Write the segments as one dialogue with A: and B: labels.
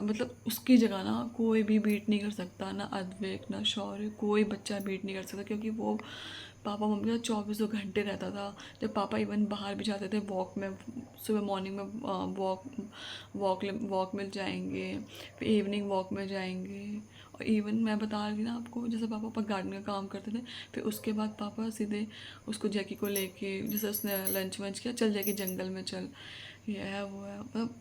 A: मतलब उसकी जगह ना कोई भी बीट नहीं कर सकता, ना अद्वैक ना शौर्य, कोई बच्चा बीट नहीं कर सकता, क्योंकि वो पापा मम्मी के साथ चौबीसों घंटे रहता था। जब पापा इवन बाहर भी जाते थे वॉक में, सुबह मॉर्निंग में वॉक वॉक वॉक में जाएंगे, फिर इवनिंग वॉक में जाएंगे। और इवन मैं बता रही थी ना आपको, जैसे पापा गार्डन का काम करते थे, फिर उसके बाद पापा सीधे उसको जैकी को लेके, जैसे उसने लंच वंच किया, चल जैकी जंगल में चल, ये है वो है, मतलब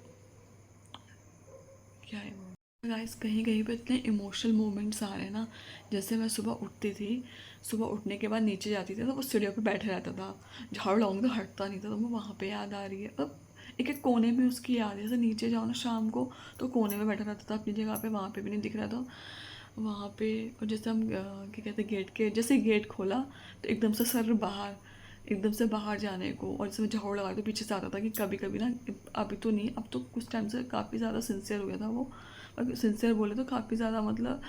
A: क्या है गाइस। कहीं कहीं पे इतने इमोशनल मोमेंट्स आ रहे हैं ना। जैसे मैं सुबह उठती थी, सुबह उठने के बाद नीचे जाती थी तो वो सीढ़ियों पे बैठे रहता था, झाड़ू लगाऊंगी तो हटता नहीं था, तो वो वहाँ पे याद आ रही है। अब एक एक कोने में उसकी याद है। जैसे नीचे जाओ ना शाम को, तो कोने में बैठा रहता था अपनी जगह पे, वहाँ पे भी नहीं दिख रहा था वहाँ पे। और जैसे हम क्या कहते हैं, गेट के जैसे गेट खोला तो एकदम से सर बाहर, एकदम से बाहर जाने को। और जैसे मैं झाड़ू लगा तो पीछे से आता था कि कभी कभी ना, अभी तो नहीं, अब तो कुछ टाइम से काफ़ी ज़्यादा सिंसियर हो गया था वो। और सिंसियर बोले तो काफ़ी ज़्यादा मतलब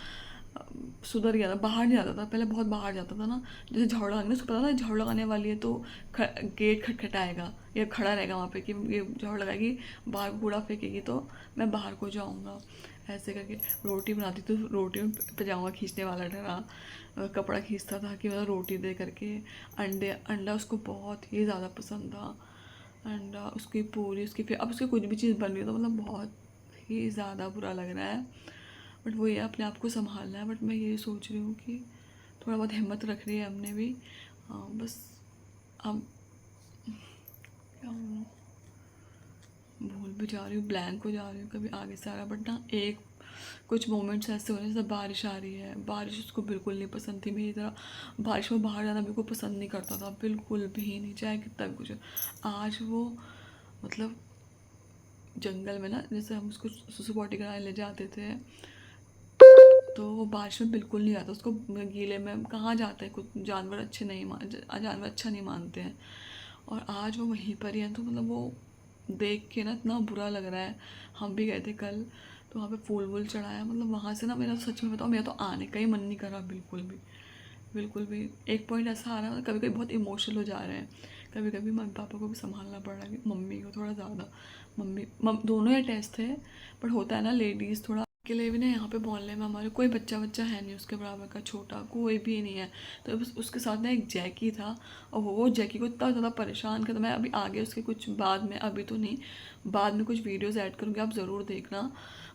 A: सुधर गया था, बाहर नहीं जाता था। पहले बहुत बाहर जाता था ना, जैसे झाड़ू लगाने, उसको पता था झाड़ू लगाने वाली है तो गेट खटखटाएगा या खड़ा रहेगा वहाँ पे कि ये झाड़ू लगाएगी, बाहर कूड़ा फेंकेगी तो मैं बाहर को जाऊँगा। ऐसे करके रोटी बनाती तो रोटी में पजामा खींचने वाला डरा, कपड़ा खींचता था कि मतलब रोटी दे करके। अंडा उसको बहुत ही ज़्यादा पसंद था। अंडा उसकी पूरी उसकी, फिर अब उसकी कुछ भी चीज़ बन रही है तो मतलब बहुत ही ज़्यादा बुरा लग रहा है। बट वो ये अपने आप को संभालना है। बट मैं ये सोच रही हूँ कि थोड़ा बहुत हिम्मत रख रही है हमने भी। बस अब क्या बोलूं, भूल भी जा रही हूँ, ब्लैंक हो जा रही हूँ कभी आगे से आ रहा। बट ना एक कुछ मोमेंट्स ऐसे हो रहे हैं, जैसे बारिश आ रही है, बारिश उसको बिल्कुल नहीं पसंद थी मेरी तरह। बारिश में बाहर जाना बिल्कुल पसंद नहीं करता था, बिल्कुल भी नहीं, चाहे कितना भी कुछ। आज वो मतलब जंगल में ना, जैसे हम उसको सुसु पॉटी कराने ले जाते थे, तो वो बारिश में बिल्कुल नहीं आता। उसको गीले में कहाँ जाते हैं, कुछ जानवर अच्छे नहीं जानवर अच्छा नहीं मानते हैं। और आज वो वहीं पर ही है, तो मतलब वो देख के ना इतना बुरा लग रहा है। हम भी गए थे कल, तो वहाँ पे फूल वूल चढ़ाया, मतलब वहाँ से ना मेरा तो सच में बताओ, मेरा तो आने का ही मन नहीं कर रहा बिल्कुल भी, बिल्कुल भी। एक पॉइंट ऐसा आ रहा है, कभी कभी बहुत इमोशनल हो जा रहे हैं, कभी कभी मम्मी पापा को भी संभालना पड़ रहा है, मम्मी को थोड़ा ज़्यादा। दोनों ही टेस्ट थे, बट होता है ना लेडीज़ थोड़ा अकेले भी ना। यहाँ पे मोहल्ले में हमारे कोई बच्चा बच्चा है नहीं उसके बराबर का, छोटा कोई भी नहीं है। तो बस उसके साथ ना एक जैकी था, और वो जैकी को इतना ज़्यादा परेशान करता। मैं अभी आगे उसके कुछ बाद में, अभी तो नहीं, बाद में कुछ वीडियोज़ ऐड करूँगी, आप ज़रूर देखना।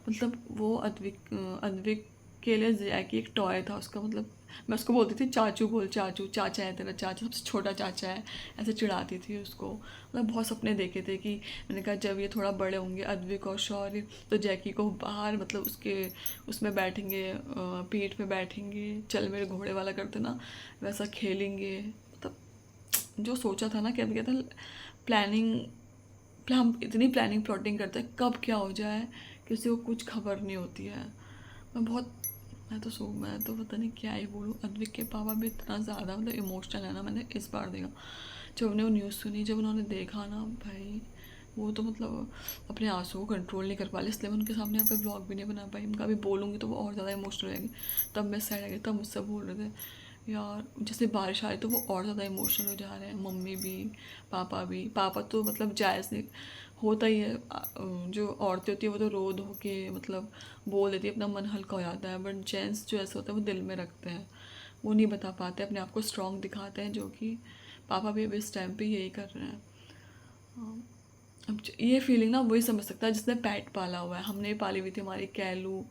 A: मतलब वो अद्विक के लिए जैकी एक टॉय था उसका, मतलब मैं उसको बोलती थी चाचू, बोल चाचू, चाचा है तेरा चाचा, सबसे छोटा चाचा है, ऐसे चिढ़ाती थी उसको। मतलब बहुत सपने देखे थे कि मैंने कहा जब ये थोड़ा बड़े होंगे अद्विक और शौर्य, तो जैकी को बाहर मतलब उसके उसमें बैठेंगे, पीठ पे बैठेंगे, चल मेरे घोड़े वाला करते ना, वैसा खेलेंगे। मतलब जो सोचा था ना, क्या कहता है, प्लानिंग, हम इतनी प्लानिंग प्लॉटिंग करते हैं, कब क्या हो जाए किसी को कुछ खबर नहीं होती है। मैं बहुत, मैं तो पता नहीं क्या ही बोलूँ। अद्विक के पापा भी इतना ज़्यादा मतलब इमोशनल है ना, मैंने इस बार देखा जब उन्हें वो न्यूज़ सुनी, जब उन्होंने देखा ना भाई, वो तो मतलब अपने आंसू को कंट्रोल नहीं कर पा रही, इसलिए मैं उनके सामने यहाँ पे ब्लॉग भी नहीं बना पाई। उनका भी बोलूँगी तो वो और ज़्यादा इमोशनल हो जाएंगे। तब मैं सैड आ गई, तब मुझसे बोल रहे थे यार, जैसे बारिश आ रही तो वो और ज़्यादा इमोशनल हो जा रहे हैं, मम्मी भी पापा भी। पापा तो मतलब जायज़ नहीं, होता ही है, जो औरतें होती है वो तो रो धो के मतलब बोल देती है, अपना मन हल्का हो जाता है। बट जेंट्स जो ऐसे होता है वो दिल में रखते हैं, वो नहीं बता पाते, अपने आप को स्ट्रॉन्ग दिखाते हैं, जो कि पापा भी अभी इस टाइम पे यही कर रहे हैं। हाँ, अब ये फीलिंग ना वही समझ सकता है जिसने पैट पाला हुआ है। हमने पाली हुई थी हमारी कैलू,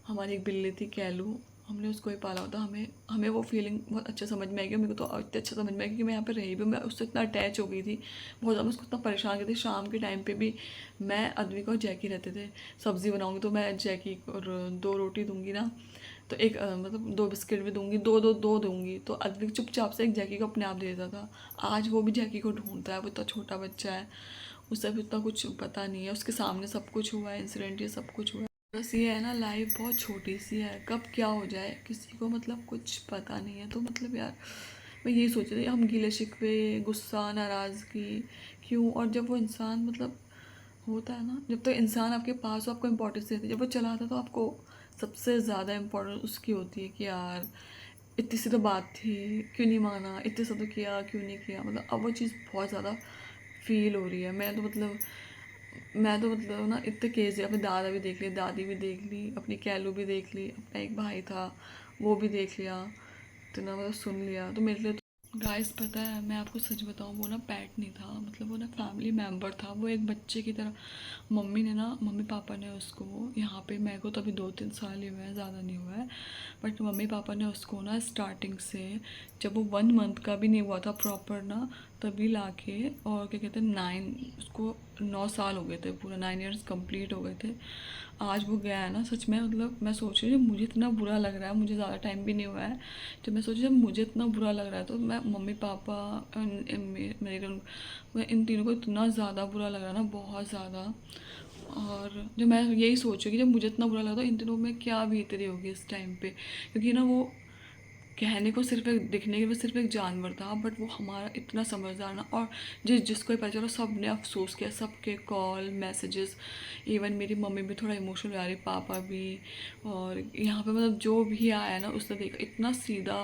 A: हमारी एक बिल्ली थी कैलू, हमने उसको ही पाला होता। हमें हमें वो फीलिंग बहुत अच्छे समझ में आएगी। मेरे को तो इतने अच्छा समझ में आएगी कि मैं यहाँ पे रही भी, मैं उससे इतना अटैच हो गई थी, बहुत ज़्यादा। उसको इतना परेशान करती थी। शाम के टाइम पे भी मैं, अद्विक और जैकी रहते थे, सब्ज़ी बनाऊँगी तो मैं जैकी और 2 रोटी दूँगी ना, तो एक मतलब 2 बिस्किट भी दूँगी, 2 दूँगी, तो अद्विक चुपचाप से एक जैकी को अपने आप दे देता था। आज वो भी जैकी को ढूंढता है, वो इतना छोटा बच्चा है, उसे अभी उतना कुछ पता नहीं है, उसके सामने सब कुछ हुआ है, इंसिडेंट ये सब कुछ हुआ है। बस ये है ना, लाइफ बहुत छोटी सी है, कब क्या हो जाए किसी को मतलब कुछ पता नहीं है। तो मतलब यार मैं यही सोच रही, हम गिले शिकवे, गुस्सा, नाराज़गी क्यों? और जब वो इंसान मतलब होता है ना, जब तक तो इंसान आपके पास हो आपको इम्पोर्टेंस देती है, जब वो चला आता तो आपको सबसे ज़्यादा इम्पोर्टेंस उसकी होती है कि यार इतनी सी तो बात थी, क्यों नहीं माना, इतने सा तो किया, क्यों नहीं किया। मतलब अब वो चीज़ बहुत ज़्यादा फील हो रही है। मैं तो मतलब मैं तो मतलब ना इतने केस अपने दादा भी देख लिए, दादी भी देख ली, अपनी कैलू भी देख ली, अपना एक भाई था वो भी देख लिया, इतना मतलब सुन लिया। तो मेरे लिए तो गाइस पता है, मैं आपको सच बताऊँ, वो ना पेट नहीं था, मतलब वो ना फैमिली मेम्बर था, वो एक बच्चे की तरह। मम्मी पापा ने उसको यहाँ पे, मेरे को तो अभी 2-3 साल ही हुए हैं, ज़्यादा नहीं हुआ है, बट मम्मी पापा ने उसको ना स्टार्टिंग से, जब वो 1 मंथ का भी नहीं हुआ था प्रॉपर ना, तभी लाके, और क्या कहते हैं 9 साल हो गए थे, पूरा 9 इयर्स कंप्लीट हो गए थे। आज वो गया है ना, सच में मतलब मैं सोच रही हूँ, मुझे इतना बुरा लग रहा है, मुझे ज़्यादा टाइम भी नहीं हुआ है, जब मैं सोची जब मुझे इतना बुरा लग रहा है, तो मैं मम्मी पापा मेरे इन तीनों को इतना ज़्यादा बुरा लग रहा है ना, बहुत ज़्यादा। और जो मैं यही सोच रही कि जब मुझे इतना बुरा लगा, तो इन दिनों में क्या बीत रही होगी इस टाइम पे, क्योंकि ना वो कहने को सिर्फ एक, दिखने के लिए सिर्फ एक जानवर था, बट वो हमारा इतना समझदार ना, और जिसको ही पता चला सब ने अफसोस किया, सबके कॉल मैसेजेस, इवन मेरी मम्मी भी थोड़ा इमोशनल आ रही, पापा भी। और यहाँ पे मतलब जो भी आया ना, उसने देखा इतना सीधा,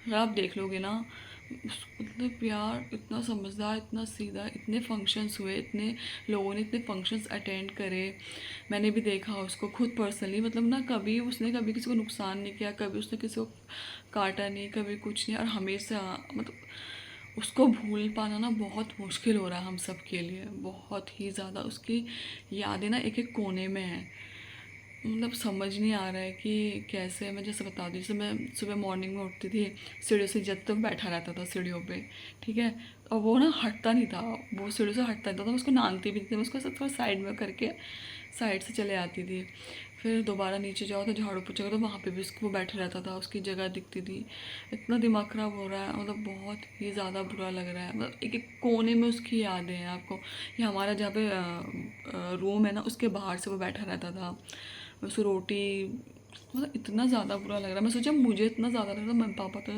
A: अगर आप देख लोगे ना, मतलब यार इतना समझदार, इतना सीधा, इतने फंक्शंस हुए, इतने लोगों ने इतने फंक्शंस अटेंड करे, मैंने भी देखा उसको खुद पर्सनली, मतलब ना कभी उसने कभी किसी को नुकसान नहीं किया, कभी उसने किसी को काटा नहीं, कभी कुछ नहीं, और हमेशा मतलब उसको भूल पाना ना बहुत मुश्किल हो रहा है हम सब के लिए, बहुत ही ज़्यादा। उसकी यादें ना एक एक कोने में हैं, मतलब समझ नहीं आ रहा है कि कैसे। मैं जैसे बता दूँ, जैसे मैं सुबह मॉर्निंग में उठती थी, सीढ़ियों से जब तक बैठा रहता था सीढ़ियों पे, ठीक है, और वो ना हटता नहीं था, वो सीढ़ियों से हटता नहीं था, तो मैं उसको नानती भी नहीं थी, मैं उसको ऐसे थोड़ा साइड में करके साइड से चले आती थी। फिर दोबारा नीचे जाओ तो झाड़ू पोछा, तो वहाँ पे भी उसको वो बैठे रहता था, उसकी जगह दिखती थी। इतना दिमाग ख़राब हो रहा है, मतलब बहुत ही ज़्यादा बुरा लग रहा है, मतलब एक एक कोने में उसकी यादें हैं आपको। ये हमारा जहाँ पे रूम है ना, उसके बाहर से वो बैठा रहता था, उसको रोटी, मतलब इतना ज़्यादा बुरा लग रहा है। मैं सोचा मुझे इतना ज़्यादा लग रहा है, मम्मी पापा तो,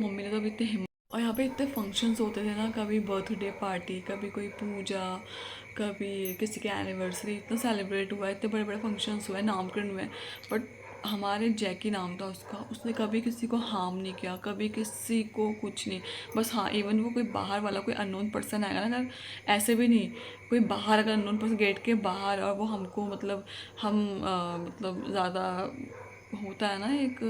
A: मम्मी ने तो अभी इतने हिम्मत, और यहाँ पे इतने फंक्शंस होते थे ना, कभी बर्थडे पार्टी, कभी कोई पूजा, कभी किसी की एनिवर्सरी, इतना सेलिब्रेट हुआ है, इतने बड़े बड़े फंक्शंस हुए, नामकरण हुए, बट हमारे जैकी नाम था उसका, उसने कभी किसी को हार्म नहीं किया, कभी किसी को कुछ नहीं। बस हाँ, इवन वो कोई बाहर वाला कोई अननोन पर्सन आएगा ना, अगर ऐसे भी नहीं, कोई बाहर अगर अननोन पर्सन गेट के बाहर, और वो हमको मतलब मतलब ज़्यादा होता है ना, एक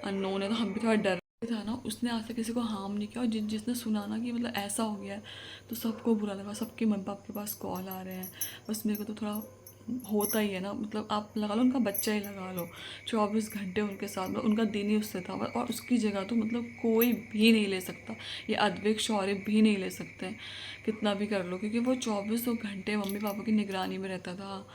A: अननोन है तो हम भी थोड़ा डर था ना, उसने आज तक किसी को हार्म नहीं किया, और जिसने सुना ना कि मतलब ऐसा हो गया है, तो सबको बुरा लगा, सबके मम्मी पापा के पास कॉल आ रहे हैं। बस मेरे को तो थोड़ा होता ही है ना, मतलब आप लगा लो, उनका बच्चा ही लगा लो, 24 घंटे उनके साथ, मतलब उनका दिन ही उससे था, और उसकी जगह तो मतलब कोई भी नहीं ले सकता, ये अद्वैक शौर्य भी नहीं ले सकते, कितना भी कर लो, क्योंकि वो 24 घंटे मम्मी पापा की निगरानी में रहता था।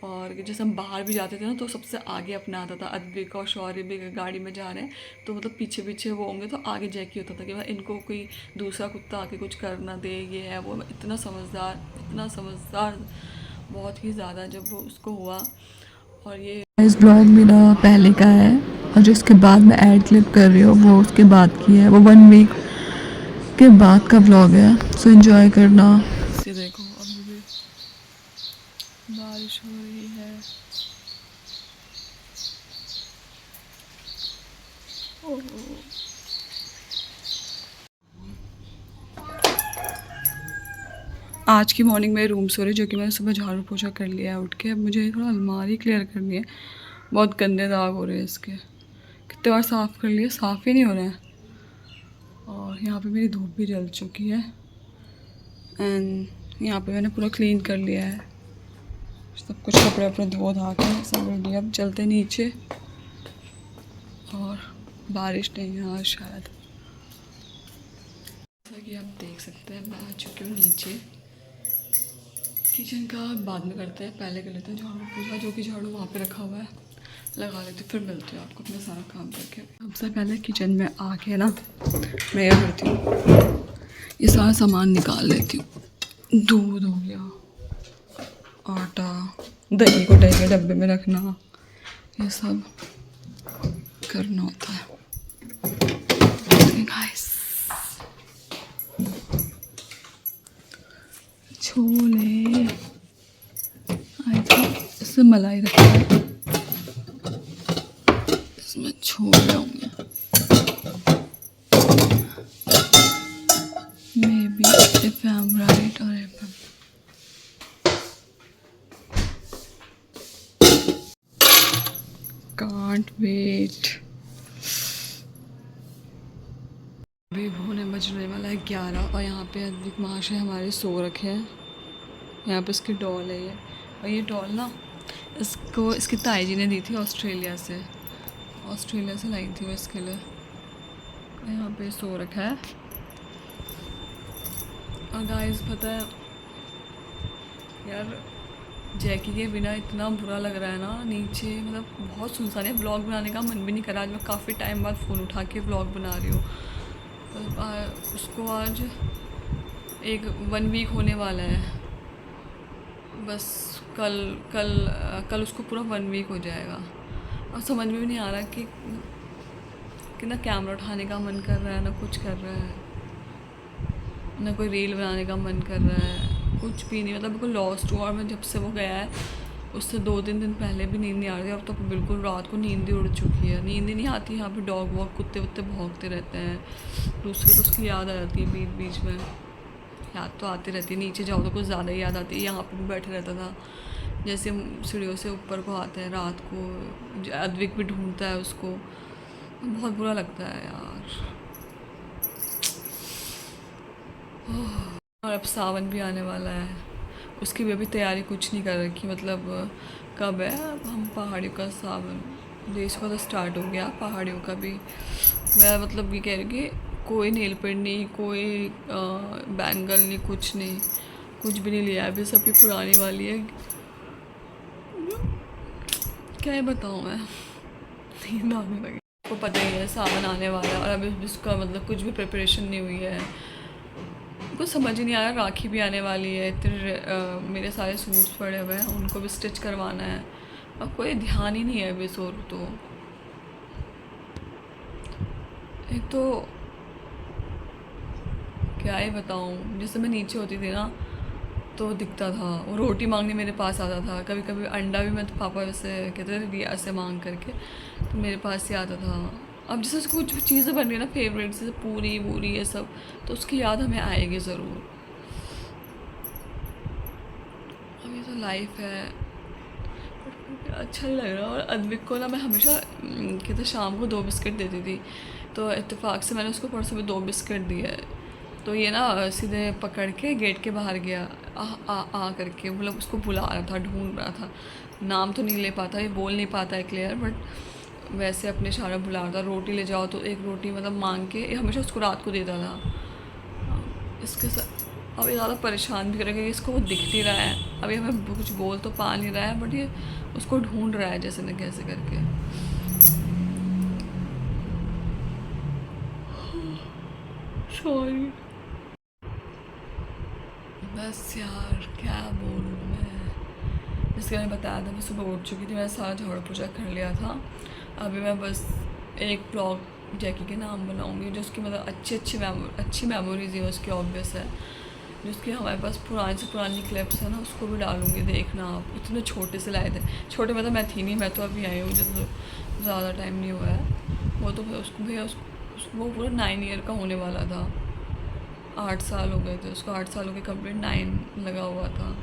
A: और जैसे हम बाहर भी जाते थे ना, तो सबसे आगे अपना आता था, अद्विक और शौर्य भी गाड़ी में जा रहे हैं, तो मतलब पीछे पीछे वो होंगे, तो आगे जैकी होता था कि भाई इनको कोई दूसरा कुत्ता आके कुछ कर ना दे, ये है वो। इतना समझदार, इतना समझदार, बहुत ही ज़्यादा, जब वो उसको हुआ। और ये इस ब्लॉग मेरा पहले का है, और जो इसके बाद मैं ऐड क्लिप कर रही हूँ वो उसके बाद की है, वो 1 वीक के बाद का ब्लॉग है, सो एंजॉय करना। ये देखो अभी भी बारिश हो रही है। ओह, आज की मॉर्निंग में रूम सो रही, जो कि मैंने सुबह झाड़ू पोछा कर लिया है उठ के। अब मुझे थोड़ा अलमारी क्लियर करनी है, बहुत गंदे दाग हो रहे हैं इसके, कितने बार साफ़ कर लिए, साफ़ ही नहीं हो रहे हैं। और यहाँ पे मेरी धूप भी जल चुकी है, एंड यहाँ पे मैंने पूरा क्लीन कर लिया है, सब कुछ कपड़े अपने धो धा के सब रेडी। अब चलते नीचे, और बारिश नहीं है आज शायद। जैसा कि आप देख सकते हैं, मैं आ चुकी हूँ नीचे। किचन का बाद में करते हैं, पहले कर लेते हैं झाड़ू पूछा, जो कि झाड़ू वहाँ पे रखा हुआ है, लगा लेते, फिर मिलते हैं आपको अपना सारा काम करके। सबसे पहले किचन में आके ना मैं ये करती हूँ, ये सारा सामान निकाल लेती हूँ। दूध हो गया, आटा, दही को डे के डब्बे में रखना, ये सब करना होता है। गाइस, छोले, आई थिंक इसमें मलाई रखा है, इसमें छोले होंगे, may be if I am right, और इफ कांट वेट। अभी होने बजने वाला है 11 और यहाँ पे अद्विक महाशय हमारे सो रखे हैं। यहाँ पे इसकी डॉल है ये, और ये डॉल ना इसको इसकी ताई जी ने दी थी ऑस्ट्रेलिया से लाई थी वो इसके लिए। और यहाँ पे सो रखा है। और गाइस पता है यार, जैकी के बिना इतना बुरा लग रहा है ना नीचे, मतलब बहुत सुनसान है। ब्लॉग बनाने का मन भी नहीं करा। आज मैं काफ़ी टाइम बाद फ़ोन उठा के ब्लॉग बना रही हूँ। तो उसको आज 1 वीक होने वाला है बस। कल कल कल उसको पूरा 1 वीक हो जाएगा। और समझ में भी नहीं आ रहा कि ना कैमरा उठाने का मन कर रहा है, ना कुछ कर रहा है, ना कोई रील बनाने का मन कर रहा है, कुछ भी नहीं। मतलब बिल्कुल लॉस्ट हुआ। और मैं जब से वो गया है उससे 2-3 दिन पहले भी नींद नहीं आ रही। अब तो बिल्कुल रात को नींद ही उड़ चुकी है, नींद ही नहीं आती। यहाँ पे डॉग वॉग कुत्ते वुत्ते भौंकते रहते हैं। दूसरी तो उसकी याद आ जाती है बीच बीच में, याद तो आती रहती है। नीचे जाओ तो कुछ ज़्यादा ही याद आती है। यहाँ पर भी बैठे रहता था, जैसे सीढ़ियों से ऊपर को आते हैं रात को। अद्विक भी ढूंढता है उसको, बहुत बुरा लगता है यार। और अब सावन भी आने वाला है, उसकी भी अभी तैयारी कुछ नहीं कर रखी। मतलब कब है, अब हम पहाड़ियों का सावन, देश का तो स्टार्ट हो गया, पहाड़ियों का भी। मैं मतलब ये कह रही हूँ कि कोई नेल पेंट नहीं, कोई बैंगल नहीं, कुछ नहीं, कुछ भी नहीं लिया अभी। सबकी पुरानी वाली है। क्या ही बताऊँ मैं, नींद आने लगी। आपको पता ही है सावन आने वाला है और अभी उसका मतलब कुछ भी प्रिपरेशन नहीं हुई है। कुछ समझ ही नहीं आ रहा। राखी भी आने वाली है, इतने मेरे सारे सूट्स पड़े हुए हैं, उनको भी स्टिच करवाना है। अब कोई ध्यान ही नहीं है अभी सोर तो। एक तो क्या ही बताऊँ, जैसे मैं नीचे होती थी ना तो दिखता था वो रोटी मांगने मेरे पास आता था। कभी कभी अंडा भी मैं तो पापा वैसे कहते थे रिया से मांग करके, तो मेरे पास ही आता था। अब जैसे उसको कुछ चीज़ें बन रही है ना फेवरेट, जैसे पूरी वूरी ये सब, तो उसकी याद हमें आएगी ज़रूर। अब ये तो लाइफ है, अच्छा नहीं लग रहा। और अद्विक को ना मैं हमेशा कहते शाम को 2 बिस्किट देती थी, तो इत्तेफाक से मैंने उसको परसों भी 2 बिस्किट दिए। तो ये ना सीधे पकड़ के गेट के बाहर गया, आ करके, मतलब उसको बुला रहा था, ढूंढ रहा था। नाम तो नहीं ले पाता, ये बोल नहीं पाता है क्लियर, बट वैसे अपने इशारा बुला रहा था। रोटी ले जाओ तो एक रोटी मतलब मांग के, ये हमेशा उसको रात को देता था। इसके साथ अब ये ज़्यादा परेशान भी करेगा कि इसको वो दिख नहीं रहा है। अभी हमें कुछ बोल तो पा नहीं रहा है, बट ये उसको ढूंढ रहा है जैसे न कैसे करके। सॉरी। बस यार क्या बोलूँ मैं। जैसे मैंने बताया था मैं सुबह उठ चुकी थी, मैंने सारा झाड़ू पोछा कर लिया था। अभी मैं बस एक ब्लॉग जैकी के नाम बनाऊँगी, जो उसकी मतलब अच्छी मेमोरीज है उसकी, ऑब्वियस है। जो उसकी हमारे पास पुरानी से पुरानी क्लिप्स है ना, उसको भी डालूँगी। देखना आप, इतने छोटे से लाए थे। छोटे में तो मैं थी नहीं, मैं तो अभी आई हूँ, मुझे तो ज़्यादा टाइम नहीं हुआ है। वो तो उसको भैया उसको वो पूरा 9 ईयर का होने वाला था। 8 साल हो गए थे उसको, 8 साल हो गए कंप्लीट, 9 लगा हुआ था।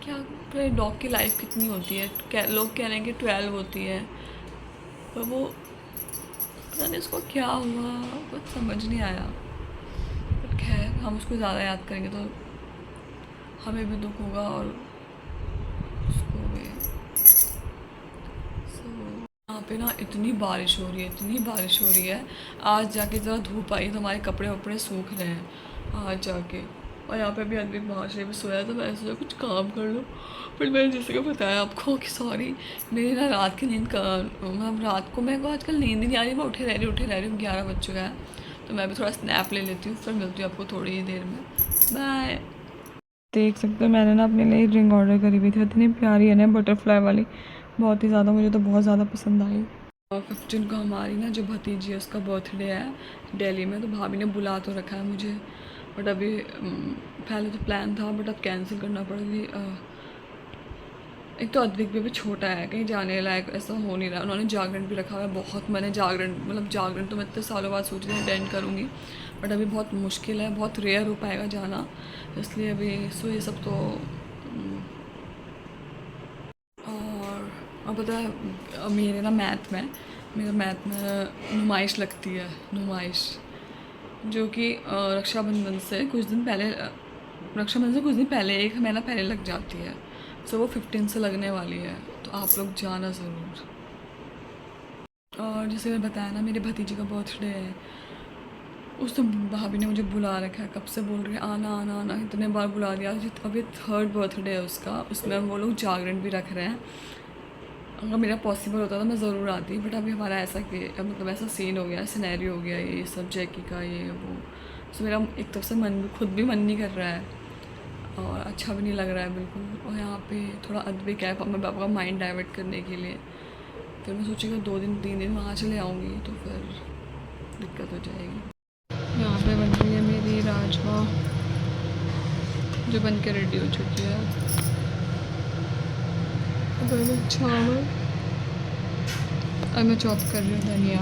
A: क्या फिर डॉग की लाइफ कितनी होती है, लोग कह रहे हैं कि 12 होती है, पर वो पता नहीं उसको क्या हुआ, कुछ समझ नहीं आया। पर खैर, हम उसको ज़्यादा याद करेंगे तो हमें भी दुख होगा और उसको भी। यहाँ पे ना इतनी बारिश हो रही है, इतनी बारिश हो रही है। आज जाके ज़रा धूप आई तो हमारे कपड़े वपड़े सूख रहे हैं आज जाके। और यहाँ पे अभी अद्विक महाशय भी सोया, तो मैंने सोचा कुछ काम कर लो। फिर मैंने जैसे कि बताया आपको कि सॉरी, मेरी ना रात की नींद मतलब रात को मेरे को आजकल नींद ही नहीं आ रही। मैं उठे रह रही हूँ 11 बज चुका है। तो मैं भी थोड़ा स्नैप ले लेती हूँ, फिर मिलती हूँ आपको थोड़ी ही देर में। बाय। देख सकते हो मैंने ना अपने लिए ड्रिंक ऑर्डर करी हुई थी, इतनी प्यारी है ना बटरफ्लाई वाली, बहुत ही ज़्यादा, मुझे तो बहुत ज़्यादा पसंद आई। और 15 को हमारी ना जो भतीजी है उसका बर्थडे है दिल्ली में, तो भाभी ने बुला तो रखा है मुझे, बट अभी पहले तो प्लान था बट अब कैंसिल करना पड़ेगी। एक तो अद्विक भी अभी छोटा है, कहीं जाने लायक ऐसा हो नहीं रहा। उन्होंने जागरण भी रखा हुआ है, बहुत मैंने जागरण तो मैं इतने सालों बाद सोच रही हूँ अटेंड करूँगी, बट अभी बहुत मुश्किल है, बहुत रेयर हो पाएगा जाना, इसलिए अभी सो ये सब तो। और और पता है मेरे ना मेरा मैथ में नुमाइश लगती है, नुमाइश, जो कि रक्षाबंधन से कुछ दिन पहले एक महीना पहले लग जाती है। सो वो 15 से लगने वाली है, तो आप लोग जाना ज़रूर। और जैसे मैंने बताया ना, मेरे भतीजी का बर्थडे है। उस तो भाभी ने मुझे बुला रखा है, कब से बोल रही है आना आना आना, इतने बार बुला दिया। अभी 3rd बर्थडे है उसका, उसमें वो लोग जागरण भी रख रहे हैं। अगर मेरा पॉसिबल होता तो मैं ज़रूर आती, बट अभी हमारा मतलब ऐसा सीन हो गया, सिनेरियो हो गया ये सब, जैकी का ये वो। सो मेरा एक तरफ से खुद भी मन नहीं कर रहा है और अच्छा भी नहीं लग रहा है बिल्कुल। और यहाँ पे थोड़ा अद्विक है मम्मी पापा का माइंड डाइवर्ट करने के लिए। फिर मैं सोची कि 2 दिन 3 दिन वहाँ चले आऊँगी तो फिर दिक्कत हो जाएगी। यहाँ पे बन रही है मेरी राजमा, जो बन के रेडी हो चुकी है। चावल और मैं चॉप कर रही हूँ धनिया।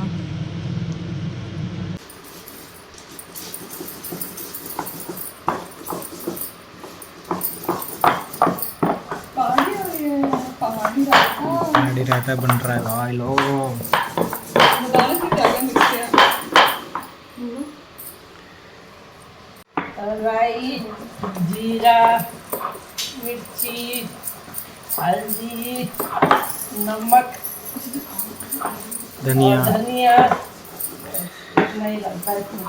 B: पहाड़ी रायता बन रहा है भाई लोग।
C: राई, जीरा, मिर्ची, हल्दी, नमक,
B: धनिया
C: और धनिया नहीं लगता इसमें।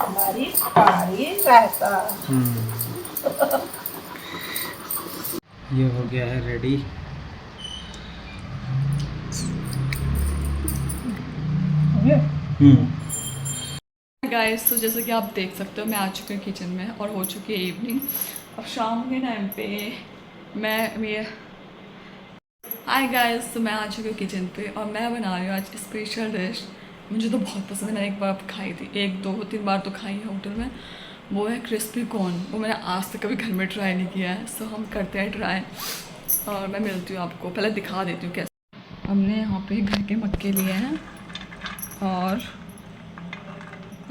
C: हमारी पहाड़ी रायता।
B: ये हो गया है रेडी।
A: गाइस, तो जैसे कि आप देख सकते हो मैं आ चुकी हूँ किचन में और हो चुकी है इवनिंग। अब शाम के टाइम पे मैं हाय गाइस, तो मैं आ चुकी हूँ किचन पे और मैं बना रही हूँ आज स्पेशल डिश। मुझे तो बहुत पसंद है, मैंने एक बार खाई थी, 1-2-3 बार तो खाई है होटल में। वो है क्रिस्पी कॉर्न। वो मैंने आज तक कभी घर में ट्राई नहीं किया है, सो हम करते हैं ट्राई। और मैं मिलती हूँ आपको, पहले दिखा देती हूँ कैसे। हमने यहाँ पे घर के मक्के लिए हैं और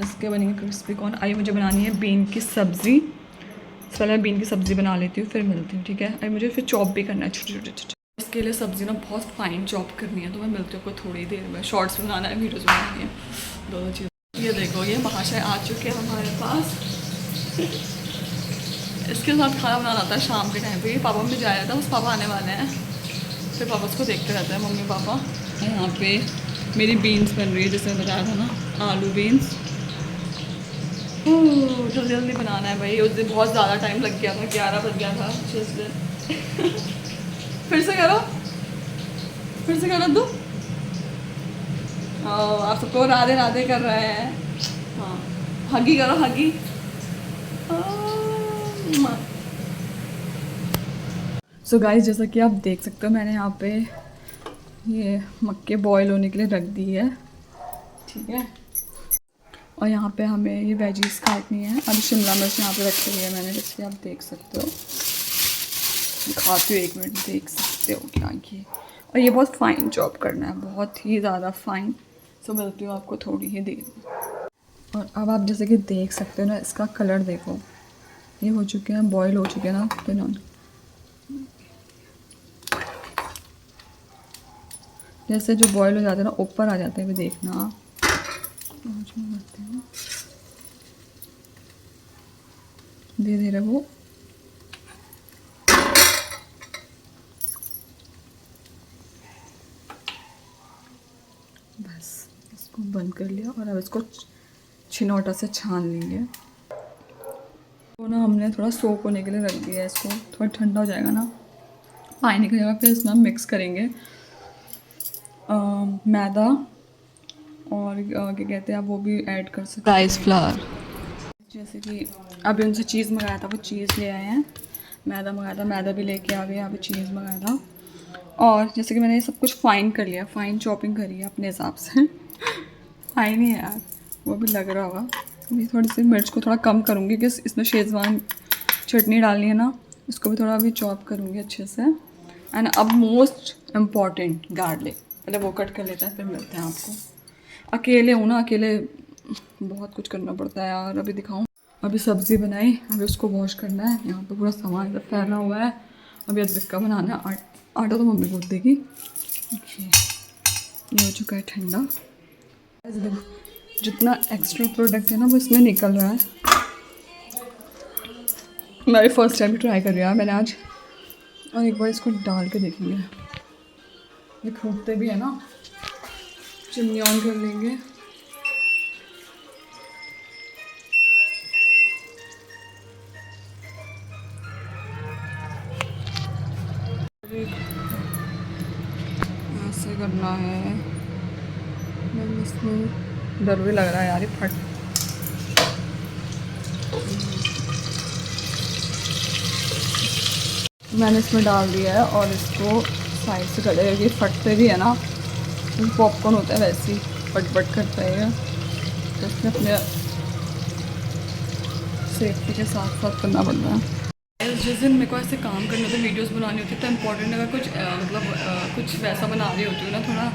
A: इसके बनेंगे क्रिस्पी कॉर्न। आई मुझे बनानी है बीन की सब्ज़ी। पहले मैं बीन की सब्ज़ी बना लेती हूँ, फिर मिलती हूँ, ठीक है। और मुझे फिर चॉप भी करना है छोटे। इसके लिए सब्ज़ी ना बहुत फाइन चॉप करनी है, तो मैं मिलती हूँ आपको थोड़ी देर में। शॉर्ट्स बनाना है, वीडियोज़ बनानी है, दोनों चीज़। ये देखो, ये महाशय आ चुके हैं हमारे पास। इसके साथ खाना बनाना आता है शाम के टाइम पे। ये पापा में जाया था, बस पापा आने वाले हैं, फिर पापा उसको देखते रहते हैं, मम्मी पापा। यहाँ पे मेरी बीन्स बन रही है, जैसे मैं बताया था ना, आलू बीन्स। जल्दी जल्दी बनाना है भाई। उस दिन बहुत ज़्यादा टाइम लग गया था, 11 बज गया था जिस दिन। फिर से करो दो। आप सबको राधे राधे कर रहे हैं। हाँ, हगी करो, हगी। सो गाइस, जैसा कि आप देख सकते हो, मैंने यहाँ पे ये मक्के बॉईल होने के लिए रख दी है, ठीक है। और यहाँ पे हमें ये वेजीज काटनी है। अभी शिमला मिर्च यहाँ पे रखी हुई है मैंने, जैसे आप देख सकते हो। दिखाती हूँ, 1 मिनट, देख सकते हो क्या ये। और ये बहुत फाइन चॉप करना है, बहुत ही ज़्यादा फाइन। सो मिलती हूँ आपको थोड़ी ही देर में। और अब आप जैसे कि देख सकते हो ना, इसका कलर देखो, ये हो चुके हैं, बॉईल हो चुके हैं ना, तो इन्होंने जैसे जो बॉईल हो जाते हैं ना, ऊपर आ जाते हैं, देखना आप। धीरे धीरे वो बस इसको बंद कर लिया। और अब इसको छिनौटा से छान लेंगे। तो ना हमने थोड़ा सोक होने के लिए रख दिया है इसको, थोड़ा ठंडा हो जाएगा ना, पानी निकल जाएगा। फिर इसमें हम मिक्स करेंगे मैदा और क्या कहते हैं आप, वो भी ऐड कर सकते हैं, राइस फ्लावर। जैसे कि अभी उनसे चीज़ मंगाया था, वो चीज़ ले आए हैं। मैदा मंगाया था, मैदा भी लेके आ गए। यहाँ पे चीज़ मंगाया था। और जैसे कि मैंने ये सब कुछ फाइन कर लिया, फाइन चॉपिंग करी है अपने हिसाब से। फाइन ही है यार, वो भी लग रहा होगा। अभी थोड़ी सी मिर्च को थोड़ा कम करूँगी, क्योंकि इसमें शेज़वान चटनी डालनी है ना, इसको भी थोड़ा अभी चॉप करूँगी अच्छे से। एंड अब मोस्ट इम्पॉर्टेंट गार्लिक, पहले वो कट कर लेते हैं, फिर मिलते हैं आपको। अकेले हूँ ना, अकेले बहुत कुछ करना पड़ता है यार। अभी दिखाऊँ, अभी सब्ज़ी बनाई, अभी उसको वॉश करना है। यहाँ पे पूरा सामान सब फैला हुआ है अभी अदरक का बनाना है। आटा तो मम्मी गूँथ देगी। ये हो चुका है ठंडा। ऐसे देखो जितना एक्स्ट्रा प्रोडक्ट है ना वो इसमें निकल रहा है। मैं भी फर्स्ट टाइम ट्राई कर रही हूँ मैंने आज, और एक बार इसको डाल के देखेंगे। ये फूटते भी है ना, चिमनी ऑन कर लेंगे। ऐसे करना है। मैम इसमें डर भी लग रहा है यार, ये फट। मैंने इसमें डाल दिया है और इसको साइड से करेगा। ये फटते भी है ना, पॉपकॉर्न होता है वैसे ही फट फट करता है। तो इसमें अपने सेफ्टी के साथ साथ करना पड़ता है। जिस दिन मेरे को ऐसे काम करने होते, वीडियोस बनानी होती है, तो इम्पोर्टेंट अगर कुछ कुछ वैसा बना रही होती हूँ ना, थोड़ा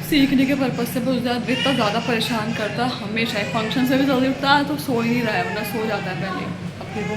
A: सीखने के पर्पज़ से, बहुत इतना ज़्यादा परेशान करता है हमेशा। फंक्शन से भी जल्दी उठता है तो सो ही नहीं रहा है, वरना सो जाता है पहले। अब देखो